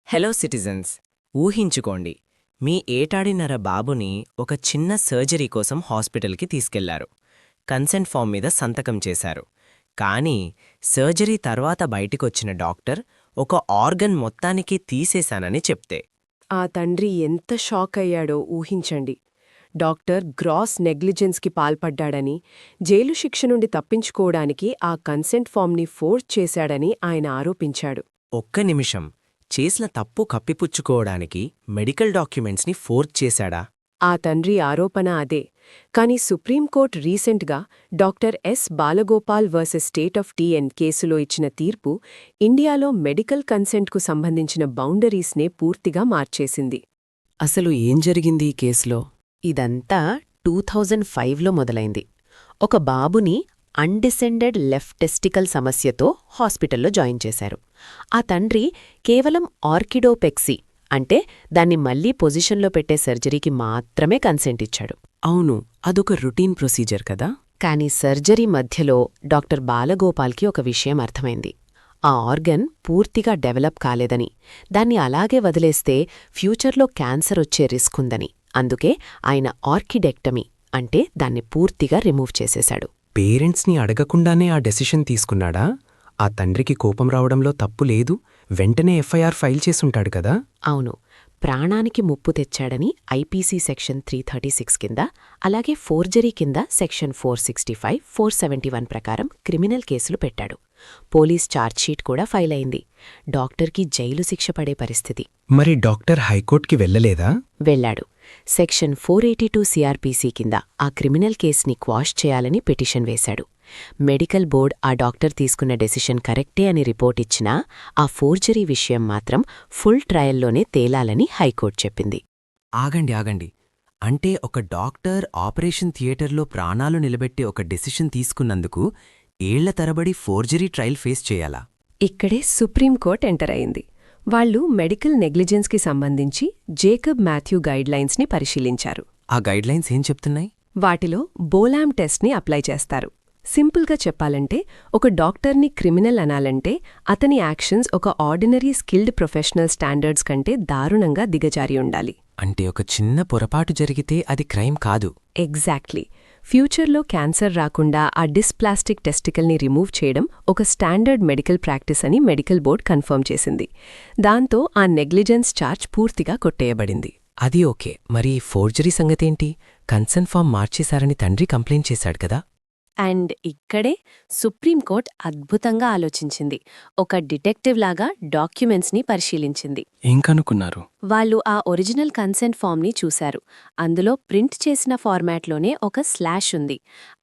Hello citizens, ఊహించుకోండి, మీ ఏటాడిన్నర బాబుని ఒక చిన్న సర్జరీ కోసం హాస్పిటల్కి తీసుకెళ్లారు. కన్సెంట్ ఫామ్ మీద సంతకం చేశారు. కానీ సర్జరీ తర్వాత బయటికొచ్చిన డాక్టర్ ఒక ఆర్గన్ మొత్తానికి తీసేశానని చెప్తే ఆ తండ్రి ఎంత షాక్ అయ్యాడో ఊహించండి. డాక్టర్ గ్రాస్ నెగ్లిజెన్స్కి పాల్పడ్డాడని, జైలు శిక్ష నుండి తప్పించుకోవడానికి ఆ కన్సెంట్ ఫామ్ని ఫోర్స్ చేశాడని ఆయన ఆరోపించాడు. ఒక్క నిమిషం, చేసిన తప్పు కప్పిపుచ్చుకోవడానికి మెడికల్ డాక్యుమెంట్స్ని ఫోర్జ్ చేశాడా? ఆ తండ్రి ఆరోపణ అదే. కాని సుప్రీంకోర్టు రీసెంట్గా doctor yes Balagopal versus state of TN కేసులో ఇచ్చిన తీర్పు ఇండియాలో మెడికల్ కన్సెంట్కు సంబంధించిన బౌండరీస్నే పూర్తిగా మార్చేసింది. అసలు ఏం జరిగింది ఈ కేసులో? ఇదంతా 2005లో మొదలైంది. ఒక బాబుని అన్డిసెండెడ్ లెఫ్ట్ టెస్టికల్ సమస్యతో హాస్పిటల్లో జాయిన్ చేశారు. ఆ తండ్రి కేవలం ఆర్కిడోపెక్సీ అంటే దాన్ని మళ్లీ పొజిషన్లో పెట్టే సర్జరీకి మాత్రమే కన్సెంట్ ఇచ్చాడు. అవును, అదొక రొటీన్ ప్రొసీజర్ కదా. కాని సర్జరీ మధ్యలో డాక్టర్ బాలగోపాల్కి ఒక విషయం అర్థమైంది. ఆ ఆర్గన్ పూర్తిగా డెవలప్ కాలేదని, దాన్ని అలాగే వదిలేస్తే ఫ్యూచర్లో క్యాన్సర్ వచ్చే రిస్క్ ఉందని, అందుకే ఆయన ఆర్కిడెక్టమీ అంటే దాన్ని పూర్తిగా రిమూవ్ చేసేశాడు. పేరెంట్స్ని అడగకుండానే ఆ డెసిషన్ తీసుకున్నాడా? ఆ తండ్రికి కోపం రావడంలో తప్పు లేదు, వెంటనే ఎఫ్ఐఆర్ ఫైల్ చేసుంటాడు కదా. అవును, ప్రాణానికి ముప్పు తెచ్చాడని ఐపీసీ సెక్షన్ 336 కింద, అలాగే ఫోర్జరీ కింద సెక్షన్ 465, 471 ప్రకారం క్రిమినల్ కేసులు పెట్టాడు. పోలీస్ ఛార్జ్షీట్ కూడా ఫైల్ అయింది. డాక్టర్కి జైలు శిక్ష పడే పరిస్థితి. మరి డాక్టర్ హైకోర్టుకి వెళ్లలేదా? వెళ్లాడు. సెక్షన్ 482 సిఆర్పీసీ కింద ఆ క్రిమినల్ కేసుని క్వాష్ చేయాలని పిటిషన్ వేశాడు. మెడికల్ బోర్డ్ ఆ డాక్టర్ తీసుకున్న డెసిషన్ కరెక్టే అని రిపోర్ట్ ఇచ్చినా ఆ ఫోర్జరీ విషయం మాత్రం ఫుల్ ట్రయల్లోనే తేలాలని హైకోర్టు చెప్పింది. ఆగండి, అంటే ఒక డాక్టర్ ఆపరేషన్ థియేటర్లో ప్రాణాలు నిలబెట్టి ఒక డెసిషన్ తీసుకున్నందుకు ఏళ్ల తరబడి ఫోర్జరీ ట్రయల్ ఫేస్ చేయాలా? ఇక్కడే సుప్రీంకోర్టు ఎంటర్ అయింది. వాళ్లు మెడికల్ నెగ్లిజెన్స్కి సంబంధించి జేకబ్ మాథ్యూ గైడ్లైన్స్ని పరిశీలించారు. ఆ గైడ్లైన్స్ ఏం చెప్తున్నాయి? వాటిలో బోలామ్ టెస్ట్ని అప్లై చేస్తారు. సింపుల్గా చెప్పాలంటే, ఒక డాక్టర్ని క్రిమినల్ అనాలంటే అతని యాక్షన్స్ ఒక ఆర్డినరీ స్కిల్డ్ ప్రొఫెషనల్ స్టాండర్డ్స్ కంటే దారుణంగా దిగజారి ఉండాలి. అంటే ఒక చిన్న పొరపాటు జరిగితే అది క్రైమ్ కాదు. ఎగ్జాక్ట్లీ. ఫ్యూచర్లో క్యాన్సర్ రాకుండా ఆ డిస్ప్లాస్టిక్ టెస్టికల్ని రిమూవ్ చేయడం ఒక స్టాండర్డ్ మెడికల్ ప్రాక్టీస్ అని మెడికల్ బోర్డ్ కన్ఫర్మ్ చేసింది. దాంతో ఆ నెగ్లిజెన్స్ ఛార్జ్ పూర్తిగా కొట్టేయబడింది. అది ఓకే, మరి ఫోర్జరీ సంగతేంటి? కన్సెంట్ ఫామ్ మార్చేశారని తండ్రి కంప్లైంట్ చేశాడు కదా. అండ్ ఇక్కడే సుప్రీంకోర్టు అద్భుతంగా ఆలోచించింది. ఒక డిటెక్టివ్ లాగా డాక్యుమెంట్స్ని పరిశీలించింది. ఏం కనుక్కున్నారు? వాళ్ళు ఆ ఒరిజినల్ కన్సెంట్ ఫామ్ని చూశారు. అందులో ప్రింట్ చేసిన ఫార్మాట్లోనే ఒక స్లాష్ ఉంది.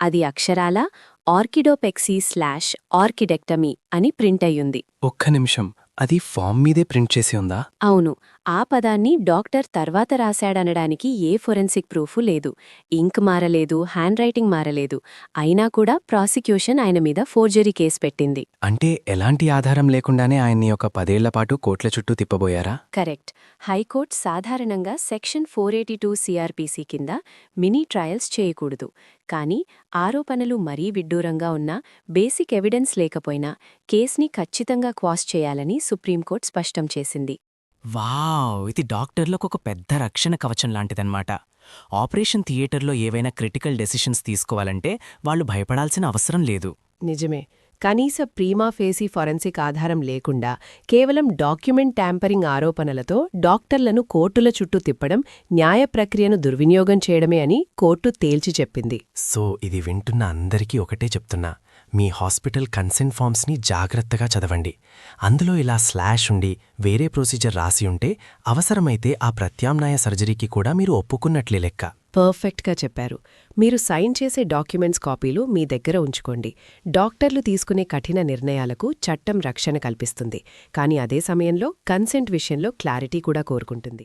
అది అక్షరాల ఆర్కిడోపెక్సీ/ఆర్కిడెక్టమీ అని ప్రింట్ అయ్యుంది. ఒక్క నిమిషం, అది ఫామ్ మీదే ప్రింట్ చేసి ఉందా? అవును, ఆ పదాన్ని డాక్టర్ తర్వాత రాశాడనడానికి ఏ ఫోరెన్సిక్ ప్రూఫు లేదు. ఇంక్ మారలేదు, హ్యాండ్ రైటింగ్ మారలేదు. అయినా కూడా ప్రాసిక్యూషన్ ఆయన మీద ఫోర్జరీ కేసు పెట్టింది. అంటే ఎలాంటి ఆధారం లేకుండానే ఆయన్ని ఒక 10 ఏళ్లపాటు కోర్టుల చుట్టూ తిప్పబోయారా? కరెక్ట్. హైకోర్టు సాధారణంగా సెక్షన్ 482 సిఆర్పీసీ కింద మినీ ట్రయల్స్ చేయకూడదు. కానీ ఆరోపణలు మరీ విడ్డూరంగా ఉన్నా, బేసిక్ ఎవిడెన్స్ లేకపోయినా కేస్ని ఖచ్చితంగా క్వాష్ చేయాలని సుప్రీంకోర్టు స్పష్టం చేసింది. వావ్, ఇది డాక్టర్లకు ఒక పెద్ద రక్షణ కవచం లాంటిదన్నమాట. ఆపరేషన్ థియేటర్లో ఏవైనా క్రిటికల్ డెసిషన్స్ తీసుకోవాలంటే వాళ్ళు భయపడాల్సిన అవసరం లేదు. నిజమే. కనీస ప్రీమా ఫేసీ ఫోరెన్సిక్ ఆధారం లేకుండా కేవలం డాక్యుమెంట్ ట్యాంపరింగ్ ఆరోపణలతో డాక్టర్లను కోర్టుల చుట్టూ తిప్పడం న్యాయ ప్రక్రియను దుర్వినియోగం చేయడమే అని కోర్టు తేల్చి చెప్పింది. సో ఇది వింటున్న అందరికీ ఒకటే చెప్తున్నా, మీ హాస్పిటల్ కన్సెంట్ ఫామ్స్ని జాగ్రత్తగా చదవండి. అందులో ఇలా స్లాష్ ఉండి వేరే ప్రొసీజర్ రాసి ఉంటే అవసరమైతే ఆ ప్రత్యామ్నాయ సర్జరీకి కూడా మీరు ఒప్పుకున్నట్లే లెక్క. పర్ఫెక్ట్గా చెప్పారు. మీరు సైన్ చేసే డాక్యుమెంట్స్ కాపీలు మీ దగ్గర ఉంచుకోండి. డాక్టర్లు తీసుకునే కఠిన నిర్ణయాలకు చట్టం రక్షణ కల్పిస్తుంది, కానీ అదే సమయంలో కన్సెంట్ విషయంలో క్లారిటీ కూడా కోరుకుంటుంది.